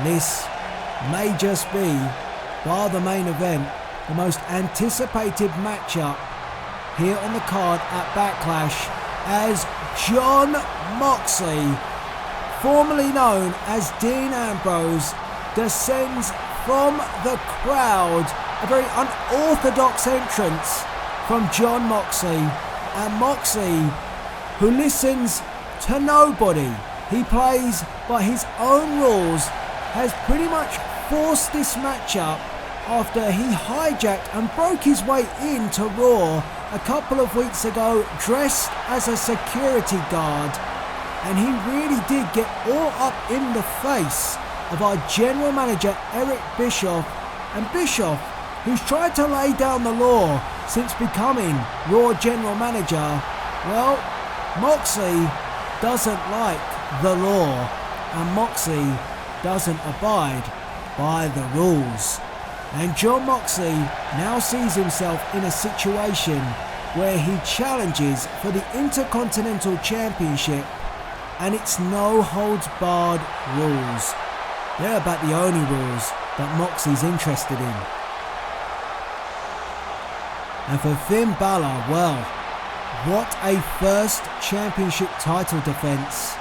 This may just be, bar the main event, the most anticipated matchup here on the card at Backlash, as Jon Moxley, formerly known as Dean Ambrose, descends from the crowd. A very unorthodox entrance from Jon Moxley. And Moxley, who listens to nobody, he plays by his own rules, has pretty much forced this matchup after he hijacked and broke his way into Raw a couple of weeks ago dressed as a security guard. And he really did get all up in the face of our general manager Eric Bischoff. And Bischoff, who's tried to lay down the law since becoming Raw general manager, well, Moxley doesn't like the law, and Moxley doesn't abide by the rules. And Jon Moxley now sees himself in a situation where he challenges for the Intercontinental Championship, and it's no holds barred rules. They're about the only rules that Moxley's interested in. And for Finn Balor, well, what a first championship title defense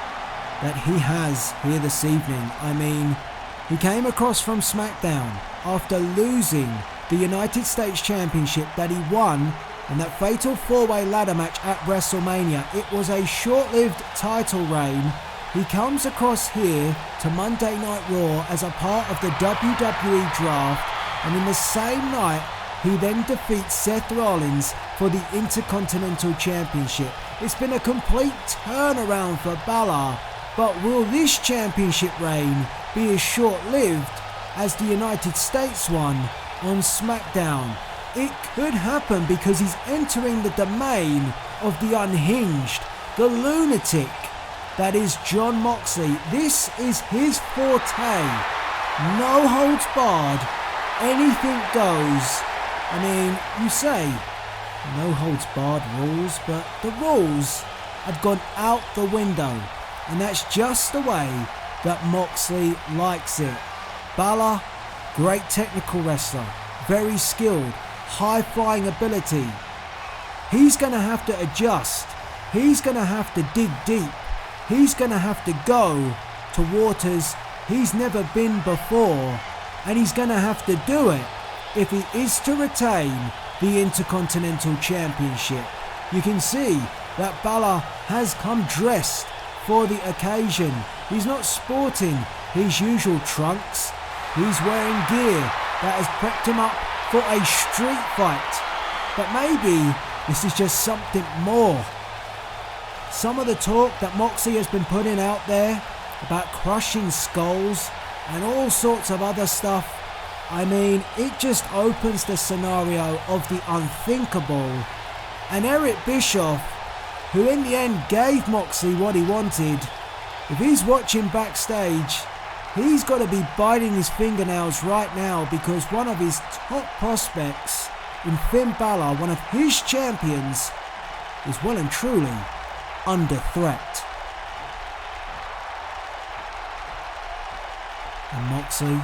that he has here this evening. I mean, he came across from SmackDown after losing the United States Championship that he won in that fatal four-way ladder match at WrestleMania. It was a short-lived title reign. He comes across here to Monday Night Raw as a part of the WWE draft, and in the same night he then defeats Seth Rollins for the Intercontinental Championship. It's been a complete turnaround for Balor, but will this championship reign be as short-lived as the United States one on SmackDown? It could happen because he's entering the domain of the unhinged, the lunatic that is Jon Moxley. This is his forte. No holds barred, anything goes. I mean, you say no holds barred rules, but the rules have gone out the window, and that's just the way that Moxley likes it. Balor, great technical wrestler, very skilled, high-flying ability. He's going to have to adjust. He's going to have to dig deep. He's going to have to go to waters he's never been before, and he's going to have to do it if he is to retain the Intercontinental Championship. You can see that Balor has come dressed for the occasion. He's not sporting his usual trunks. He's wearing gear that has prepped him up for a street fight. But maybe this is just something more. Some of the talk that Moxley has been putting out there about crushing skulls and all sorts of other stuff, I mean, it just opens the scenario of the unthinkable. And Eric Bischoff, who in the end gave Moxley what he wanted, if he's watching backstage, he's got to be biting his fingernails right now, because one of his top prospects in Finn Balor, one of his champions, is well and truly under threat. And Moxley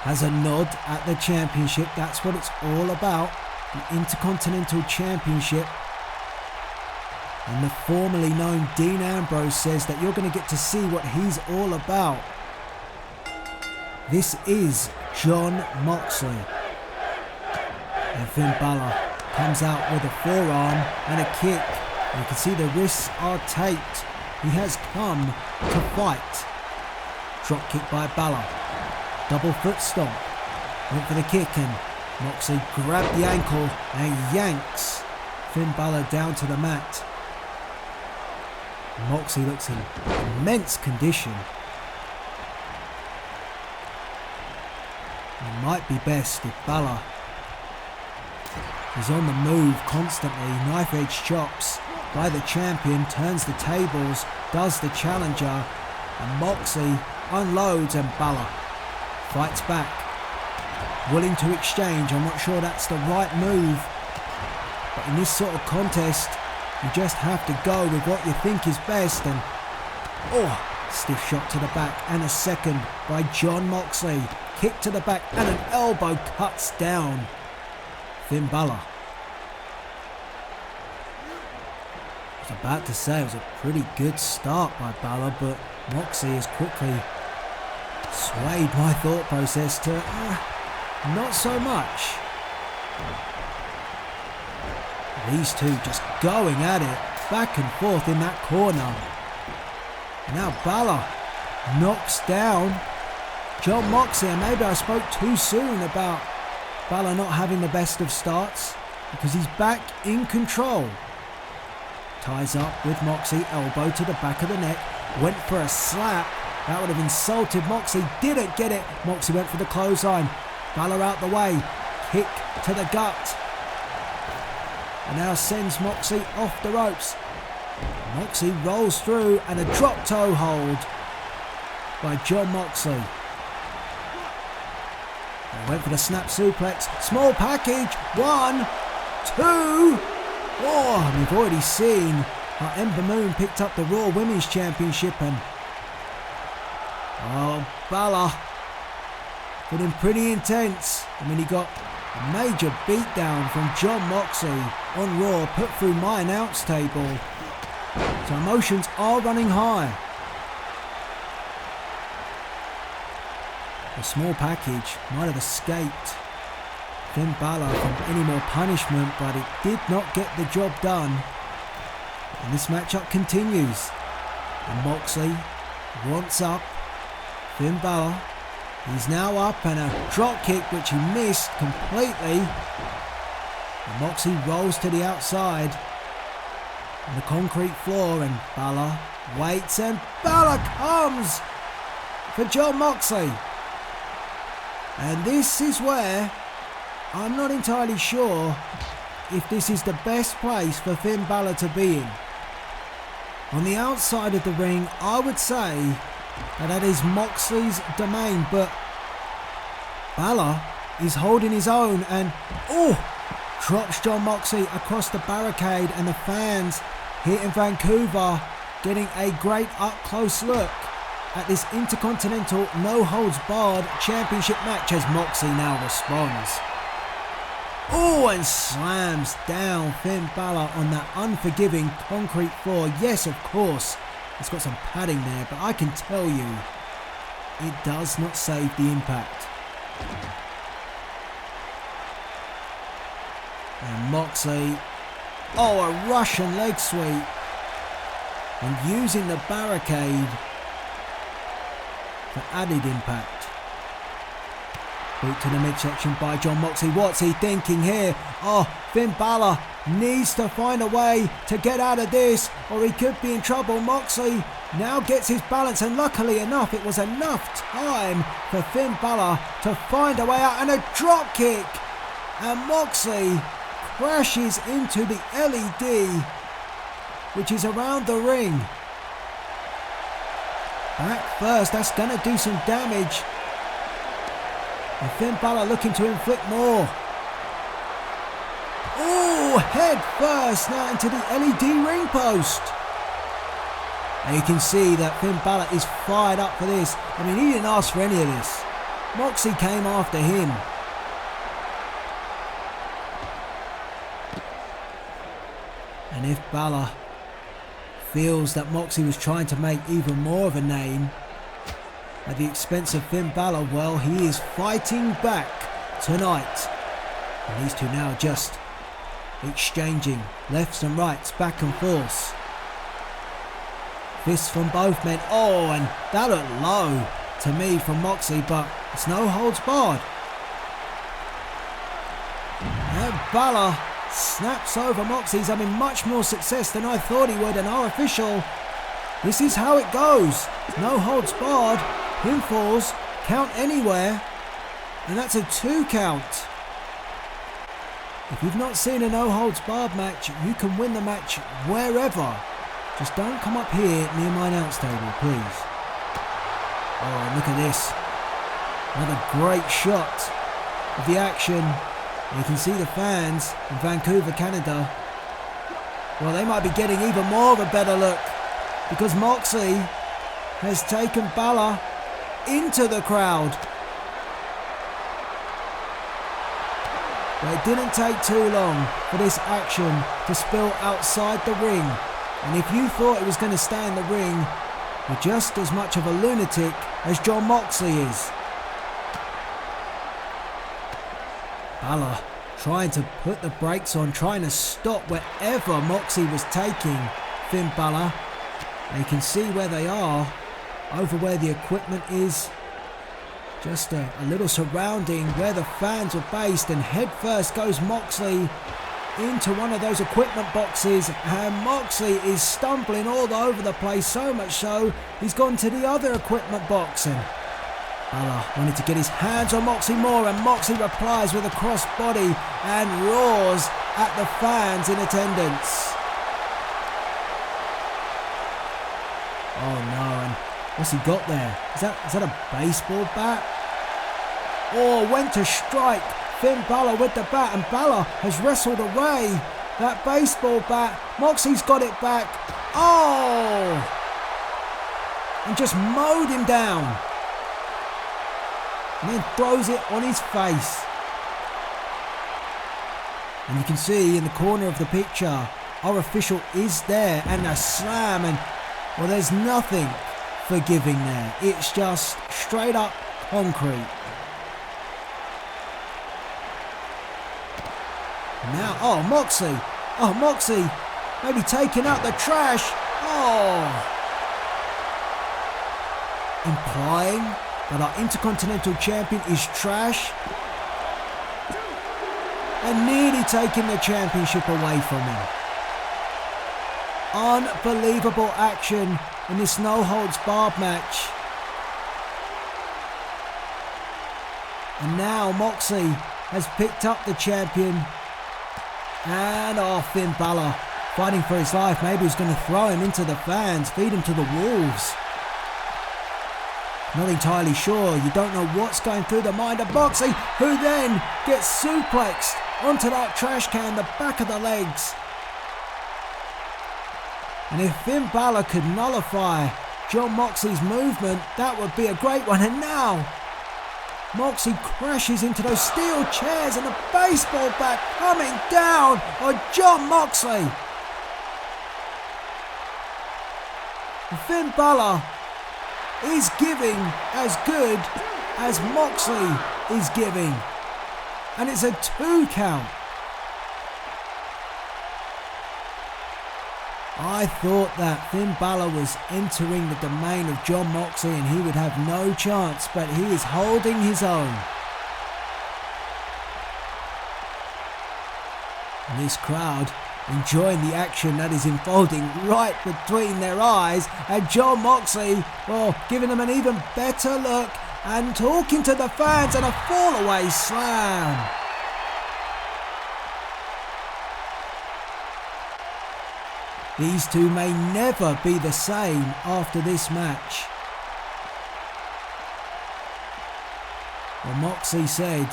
has a nod at the championship. That's what it's all about, the Intercontinental Championship. And the formerly known Dean Ambrose says that you're going to get to see what he's all about. This is Jon Moxley. And Finn Balor comes out with a forearm and a kick. And you can see the wrists are taped. He has come to fight. Drop kick by Balor. Double foot stomp. Went for the kick, and Moxley grabbed the ankle and yanks Finn Balor down to the mat. Moxley looks in immense condition. It might be best if Balor is on the move constantly. Knife edge chops by the champion, turns the tables, does the challenger, and Moxley unloads, and Balor fights back, willing to exchange. I'm not sure that's the right move, but in this sort of contest, you just have to go with what you think is best. And Stiff shot to the back and a second by Jon Moxley. Kick to the back and an elbow cuts down Finn Balor. I was about to say it was a pretty good start by Balor, but Moxley has quickly swayed my thought process to not so much. These two just going at it, back and forth in that corner. Now Balor knocks down Jon Moxley, and maybe I spoke too soon about Balor not having the best of starts, because he's back in control. Ties up with Moxley, elbow to the back of the neck, went for a slap. That would have insulted Moxley, didn't get it. Moxley went for the clothesline. Balor out the way, kick to the gut. And now sends Moxley off the ropes. Moxley rolls through and a drop toe hold by Jon Moxley. They went for the snap suplex. Small package. 1, 2. Oh, and we've already seen how Ember Moon picked up the Raw Women's Championship, and Balor getting pretty intense. I mean, he got a major beatdown from Jon Moxley on Raw, put through my announce table. So emotions are running high. The small package might have escaped Finn Balor from any more punishment, but it did not get the job done. And this matchup continues. And Moxley wants up Finn Balor. He's now up, and a drop kick which he missed completely. And Moxley rolls to the outside on the concrete floor, and Balor waits, and Balor comes for Jon Moxley. And this is where I'm not entirely sure if this is the best place for Finn Balor to be in. On the outside of the ring, I would say that is Moxley's domain, but Balor is holding his own, and drops Jon Moxley across the barricade, and the fans here in Vancouver getting a great up-close look at this Intercontinental No-Holds-Barred Championship match as Moxley now responds. And slams down Finn Balor on that unforgiving concrete floor. Yes, of course, it's got some padding there, but I can tell you, it does not save the impact. And Moxley, a Russian leg sweep, and using the barricade for added impact. Boot to the midsection by Jon Moxley. What's he thinking here? Finn Balor needs to find a way to get out of this, or he could be in trouble. Moxley now gets his balance, and luckily enough, it was enough time for Finn Balor to find a way out, and a drop kick. And Moxley crashes into the LED, which is around the ring. Back first, that's going to do some damage. And Finn Balor looking to inflict more. Head first now into the LED ring post. And you can see that Finn Balor is fired up for this. I mean, he didn't ask for any of this. Moxley came after him. And if Balor feels that Moxley was trying to make even more of a name at the expense of Finn Balor, well, he is fighting back tonight. And these two now just exchanging lefts and rights, back and forth. Fists from both men. And that looked low to me from Moxley, but it's no holds barred. And Balor snaps over Moxley. He's having much more success than I thought he would, and our official, this is how it goes. No holds barred, pinfalls, count anywhere, and that's a 2 count. If you've not seen a no holds barred match, you can win the match wherever. Just don't come up here near my announce table, please. Look at this. Another great shot of the action. You can see the fans in Vancouver, Canada. Well, they might be getting even more of a better look, because Moxley has taken Balor into the crowd. But it didn't take too long for this action to spill outside the ring. And if you thought it was going to stay in the ring, you're just as much of a lunatic as Jon Moxley is. Balor trying to put the brakes on, trying to stop wherever Moxley was taking Finn Balor. And you can see where they are, over where the equipment is. Just a little surrounding where the fans are based, and head first goes Moxley into one of those equipment boxes, and Moxley is stumbling all over the place, so much so he's gone to the other equipment box, and Balor wanted to get his hands on Moxley more, and Moxley replies with a crossbody and roars at the fans in attendance. Oh no, and what's he got there? Is that a baseball bat? Oh, went to strike Finn Balor with the bat, and Balor has wrestled away that baseball bat. Moxley's got it back. Oh! And just mowed him down. And then throws it on his face. And you can see in the corner of the picture, our official is there, and a slam, and well, there's nothing forgiving there. It's just straight up concrete. Now, oh, Moxley, maybe taking out the trash. Oh, implying that our Intercontinental Champion is trash, and nearly taking the championship away from him. Unbelievable action in this no-holds-barred match. And now Moxley has picked up the champion. And Finn Balor fighting for his life. Maybe he's going to throw him into the fans, feed him to the wolves. Not entirely sure. You don't know what's going through the mind of Moxley, who then gets suplexed onto that trash can, the back of the legs. And if Finn Balor could nullify Jon Moxley's movement, that would be a great one. And now Moxley crashes into those steel chairs, and a baseball bat coming down on Jon Moxley. And Finn Balor is giving as good as Moxley is giving. And it's a 2 count. I thought that Finn Balor was entering the domain of Jon Moxley and he would have no chance, but he is holding his own. And this crowd enjoying the action that is unfolding right between their eyes, and Jon Moxley, well, giving them an even better look and talking to the fans, and a fall-away slam. These two may never be the same after this match. Well, Moxley said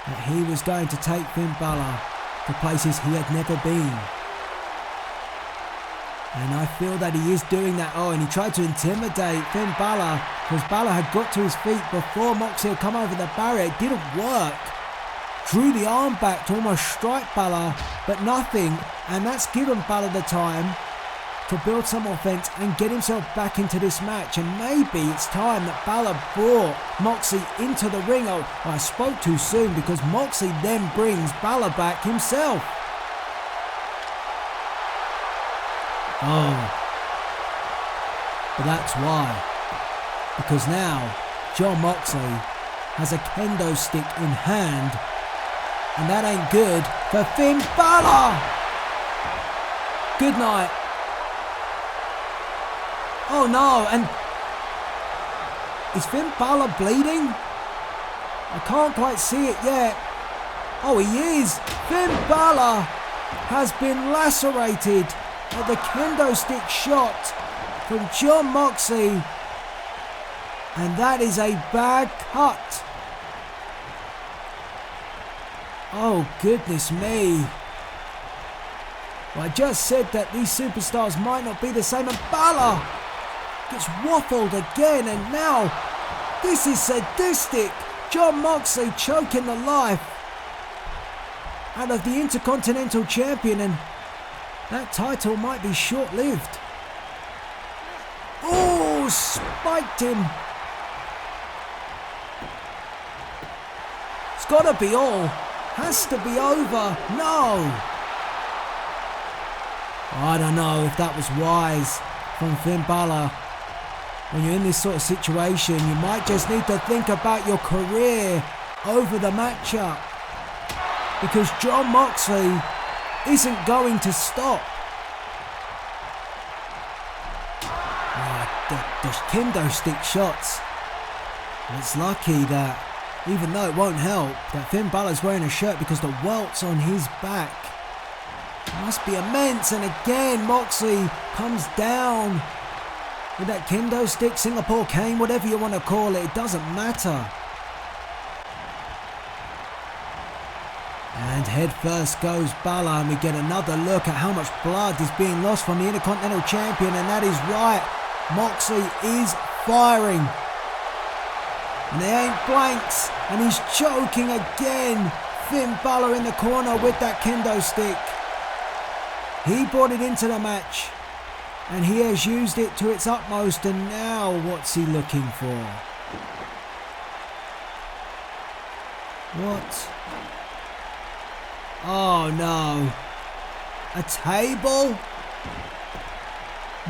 that he was going to take Finn Balor to places he had never been. And I feel that he is doing that. Oh, and he tried to intimidate Finn Balor because Balor had got to his feet before Moxley had come over the barrier. It didn't work. Drew the arm back to almost strike Balor, but nothing. And that's given Balor the time to build some offense and get himself back into this match. And maybe it's time that Balor brought Moxley into the ring. Oh, I spoke too soon, because Moxley then brings Balor back himself. Oh, but that's why. Because now Jon Moxley has a kendo stick in hand, and that ain't good for Finn Balor. Good night. Oh no, and is Finn Balor bleeding? I can't quite see it yet. Oh, he is. Finn Balor has been lacerated at the kendo stick shot from Jon Moxley, and that is a bad cut. Oh, goodness me. Well, I just said that these superstars might not be the same, and Balor Gets waffled again, and now this is sadistic. Jon Moxley choking the life out of the Intercontinental Champion, and that title might be short-lived. Oh, spiked him. It's got to be all. Has to be over. No. I don't know if that was wise from Finn Balor. When you're in this sort of situation, you might just need to think about your career over the matchup. Because Jon Moxley isn't going to stop. The kendo stick shots. And it's lucky that, even though it won't help, that Finn Balor's wearing a shirt, because the welts on his back must be immense. And again, Moxley comes down with that kendo stick, Singapore cane, whatever you want to call it. It doesn't matter. And head first goes Balor, and we get another look at how much blood is being lost from the Intercontinental Champion, and that is right. Moxley is firing. And they ain't blanks, and he's choking again. Finn Balor in the corner with that kendo stick. He brought it into the match, and he has used it to its utmost, and now what's he looking for? What? Oh no. A table?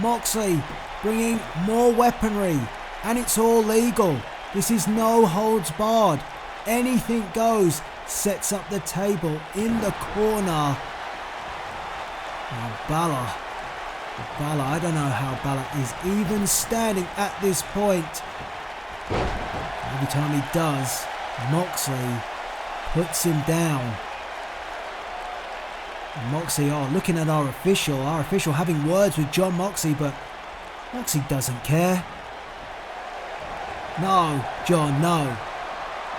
Moxley bringing more weaponry, and it's all legal. This is no holds barred. Anything goes. Sets up the table in the corner. Now Balor, I don't know how Balor is even standing at this point. Every time he does, Moxley puts him down. And Moxley, looking at our official having words with Jon Moxley, but Moxley doesn't care. No, Jon, no.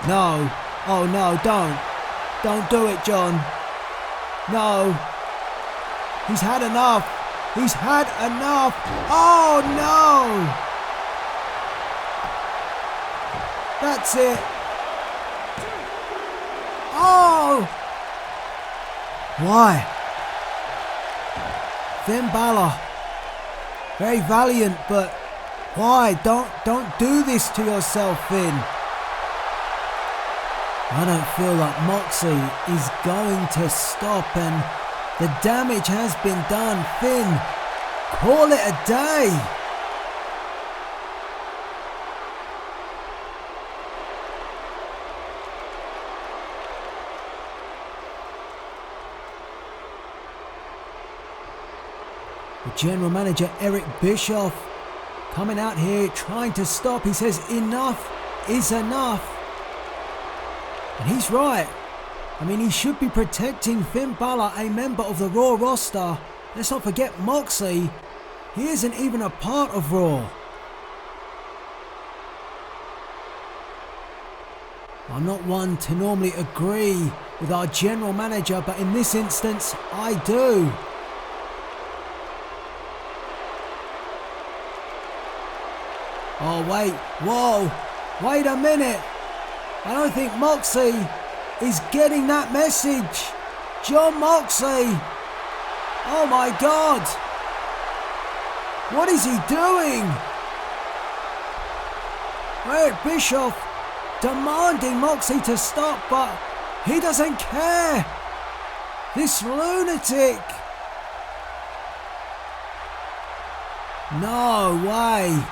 No. Oh no, don't. Don't do it, Jon. No. He's had enough. He's had enough. Oh no. That's it. Oh. Why? Finn Balor. Very valiant, but why? Don't do this to yourself, Finn. I don't feel like Moxley is going to stop, and the damage has been done. Finn, call it a day. The general manager, Eric Bischoff, coming out here trying to stop. He says enough is enough. And he's right. I mean, he should be protecting Finn Balor, a member of the Raw roster. Let's not forget Moxley. He isn't even a part of Raw. I'm not one to normally agree with our general manager, but in this instance, I do. Oh, wait. Whoa. Wait a minute. I don't think Moxley is getting that message. Jon Moxley. Oh my God. What is he doing? Eric Bischoff demanding Moxley to stop, but he doesn't care. This lunatic. No way.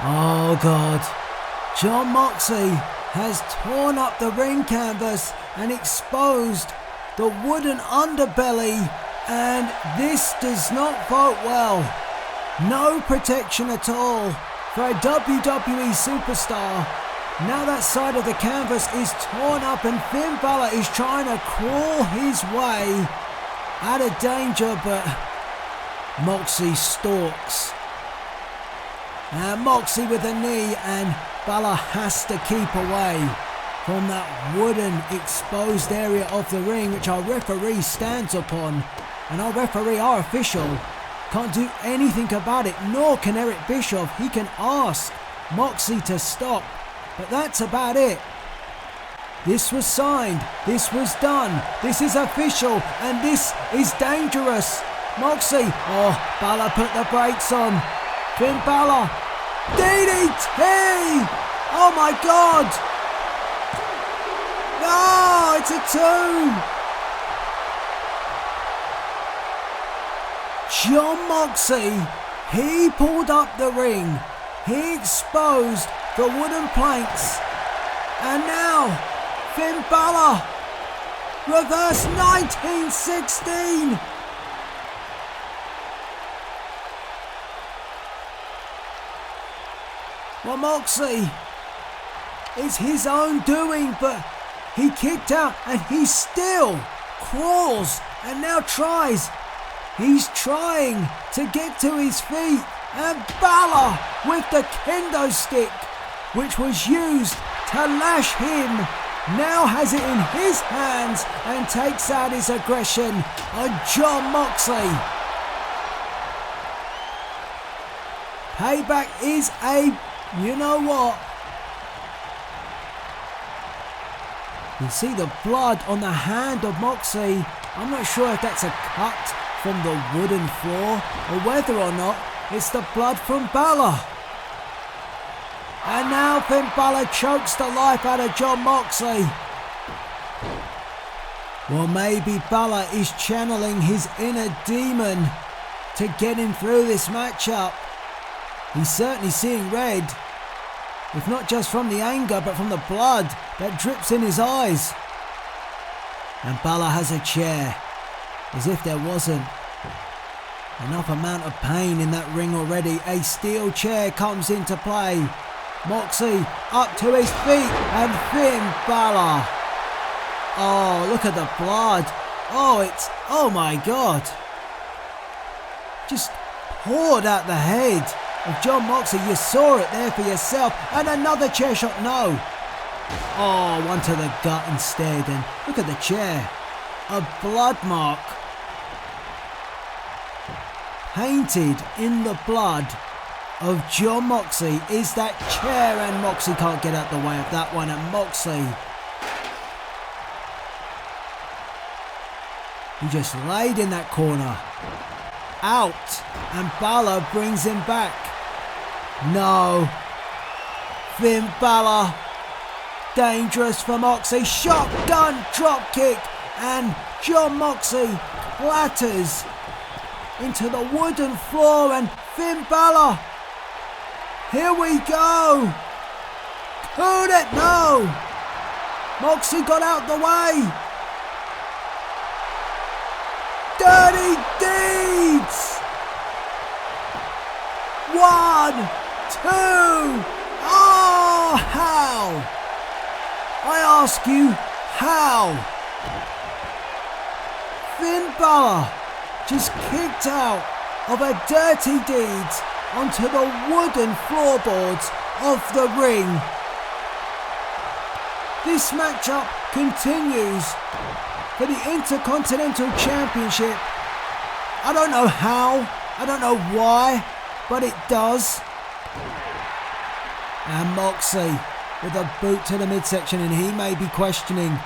Oh God. Jon Moxley has torn up the ring canvas and exposed the wooden underbelly, and this does not bode well. No protection at all for a WWE superstar. Now that side of the canvas is torn up, and Finn Balor is trying to crawl his way out of danger, but Moxley stalks. And Moxley with a knee, and Balor has to keep away from that wooden exposed area of the ring, which our referee stands upon. And our referee, our official, can't do anything about it, nor can Eric Bischoff. He can ask Moxley to stop, but that's about it. This was signed, this was done, this is official, and this is dangerous. Moxley, oh, Balor put the brakes on. Finn Balor, DDT! Oh my God! No, it's a 2! Jon Moxley, he pulled up the ring, he exposed the wooden planks, and now Finn Balor, reverse 1916. Well, Moxley, it's his own doing, but he kicked out and he still crawls and now tries. He's trying to get to his feet, and Balor with the kendo stick, which was used to lash him, now has it in his hands and takes out his aggression on Jon Moxley. Payback is a, you know what? You see the blood on the hand of Moxley. I'm not sure if that's a cut from the wooden floor or whether or not it's the blood from Balor. And now Finn Balor chokes the life out of Jon Moxley. Well, maybe Balor is channeling his inner demon to get him through this matchup. He's certainly seeing red, if not just from the anger but from the blood that drips in his eyes. And Balor has a chair, as if there wasn't enough amount of pain in that ring already. A steel chair comes into play. Moxley up to his feet, and Finn Balor. Oh, look at the blood. Oh my God. Just poured out the head of Jon Moxley. You saw it there for yourself. And another chair shot, no. Oh, one to the gut instead. And look at the chair. A blood mark. Painted in the blood of Jon Moxley is that chair, and Moxley can't get out the way of that one. And Moxley, he just laid in that corner. Out, and Balor brings him back. No. Finn Balor, dangerous for Moxley. Shotgun drop kick, and Jon Moxley clatters into the wooden floor, and Finn Balor, here we go. Could it? No. Moxley got out the way. Dirty deeds. 1, 2. Oh, how? I ask you, how? Finn Balor just kicked out of a dirty deeds onto the wooden floorboards of the ring. This matchup continues for the Intercontinental Championship. I don't know how, I don't know why, but it does. And Moxley with a boot to the midsection, and he may be questioning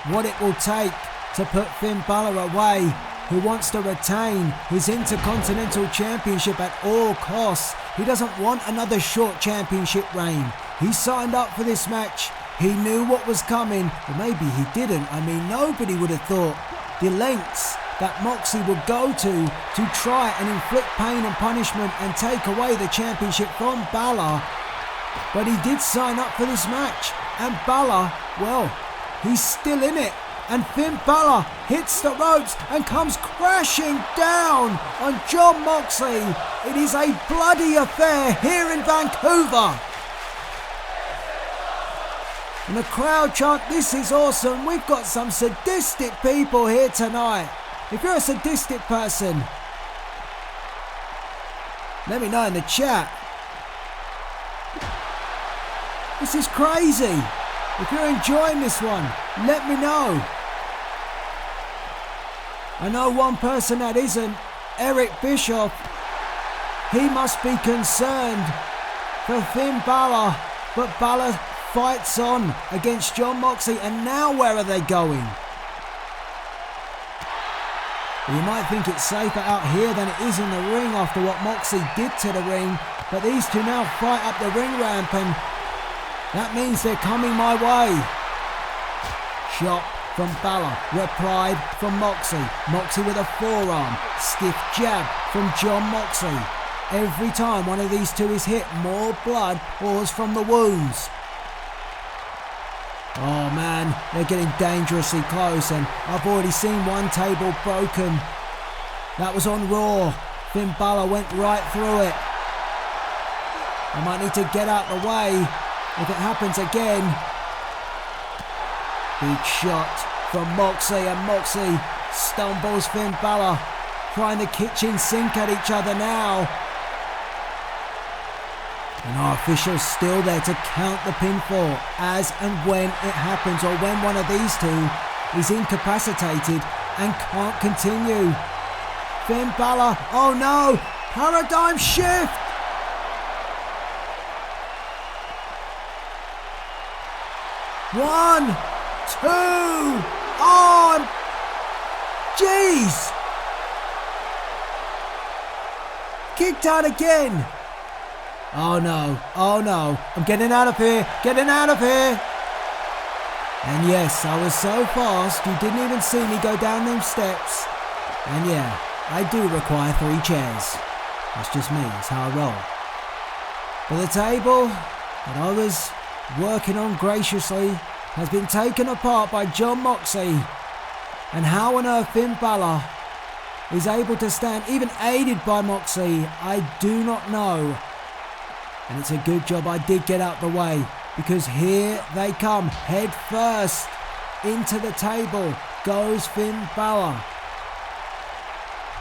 what it will take to put Finn Balor away, who wants to retain his Intercontinental Championship at all costs. He doesn't want another short championship reign. He signed up for this match. He knew what was coming, but maybe he didn't. I mean, nobody would have thought the lengths that Moxley would go to try and inflict pain and punishment and take away the championship from Balor. But he did sign up for this match, and Balor, well, he's still in it. And Finn Balor hits the ropes and comes crashing down on Jon Moxley. It is a bloody affair here in Vancouver. And the crowd chant, "This is awesome." We've got some sadistic people here tonight. If you're a sadistic person, let me know in the chat. This is crazy. If you're enjoying this one, let me know. I know one person that isn't, Eric Bischoff. He must be concerned for Finn Balor, but Balor fights on against Jon Moxley, and now where are they going? You might think it's safer out here than it is in the ring after what Moxley did to the ring, but these two now fight up the ring ramp, and that means they're coming my way. Shot from Balor, replied from Moxley. Moxley with a forearm, stiff jab from Jon Moxley. Every time one of these two is hit, more blood pours from the wounds. Oh man, they're getting dangerously close, and I've already seen one table broken. That was on Raw. Finn Balor went right through it. I might need to get out the way if it happens again. Big shot from Moxley, and Moxley stumbles Finn Balor, trying the kitchen sink at each other now. And our official's still there to count the pinfall as and when it happens, or when one of these two is incapacitated and can't continue. Finn Balor, oh no, paradigm shift! One, two, oh, jeez! Kicked out again! Oh no, I'm getting out of here, And yes, I was so fast you didn't even see me go down them steps. And yeah, I do require 3 chairs. That's just me, it's how I roll. But the table that I was working on graciously has been taken apart by Jon Moxley. And how on earth Finn Balor is able to stand, even aided by Moxley, I do not know. And it's a good job I did get out the way, because here they come, head first. Into the table goes Finn Balor.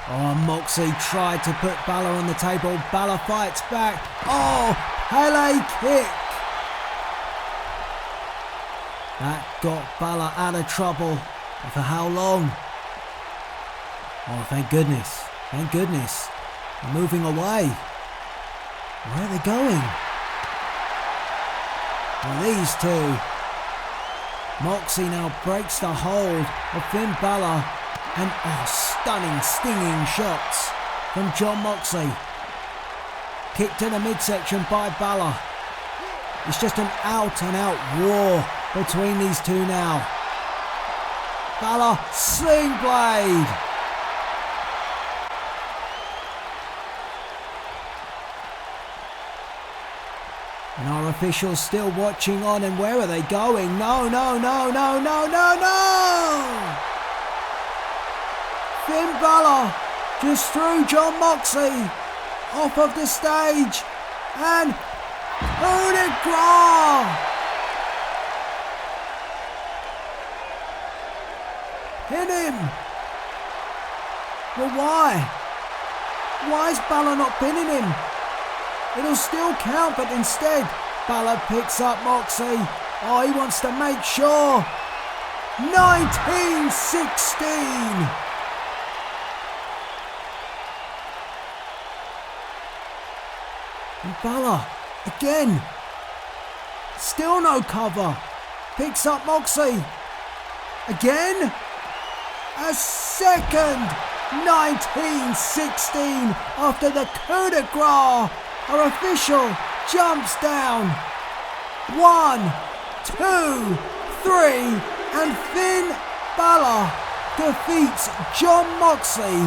Oh, Moxley tried to put Balor on the table. Balor fights back. Oh, Pele kick. That got Balor out of trouble. But for how long? Oh, thank goodness. Thank goodness. They're moving away. Where are they going? Well, these two. Moxley now breaks the hold of Finn Balor, and stunning, stinging shots from Jon Moxley. Kicked to the midsection by Balor. It's just an out-and-out war between these two now. Balor, sling blade. And our officials still watching on, and where are they going? No. Finn Balor just threw Jon Moxley off of the stage, and coup de grace! Hit him! Well, why? Why is Balor not pinning him? It'll still count, but instead, Balor picks up Moxley. Oh, he wants to make sure. 1916! And Balor, again. Still no cover. Picks up Moxley. Again. A second. 1916 after the coup de grace. Our official jumps down. 1, 2, 3, and Finn Balor defeats Jon Moxley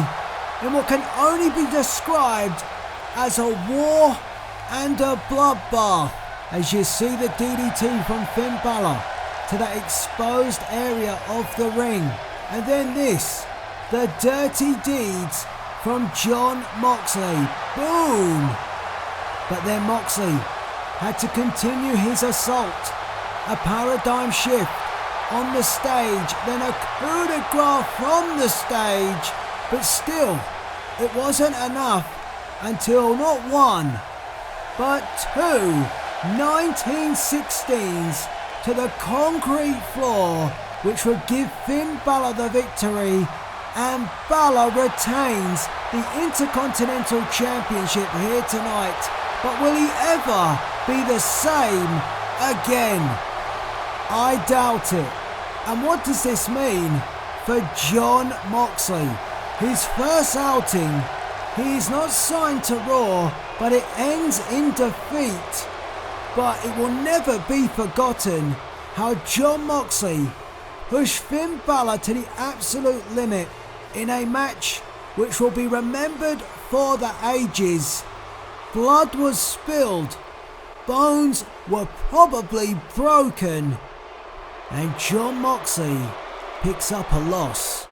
in what can only be described as a war and a bloodbath. As you see the DDT from Finn Balor to that exposed area of the ring. And then this, the dirty deeds from Jon Moxley. Boom! But then Moxley had to continue his assault. A paradigm shift on the stage, then a coup de grace from the stage. But still, it wasn't enough until not one, but two 1916s to the concrete floor, which would give Finn Balor the victory and Balor retains the Intercontinental Championship here tonight. But will he ever be the same again? I doubt it. And what does this mean for Jon Moxley? His first outing, he is not signed to Raw, but it ends in defeat. But it will never be forgotten how Jon Moxley pushed Finn Balor to the absolute limit in a match which will be remembered for the ages. Blood was spilled, bones were probably broken, and Jon Moxley picks up a loss.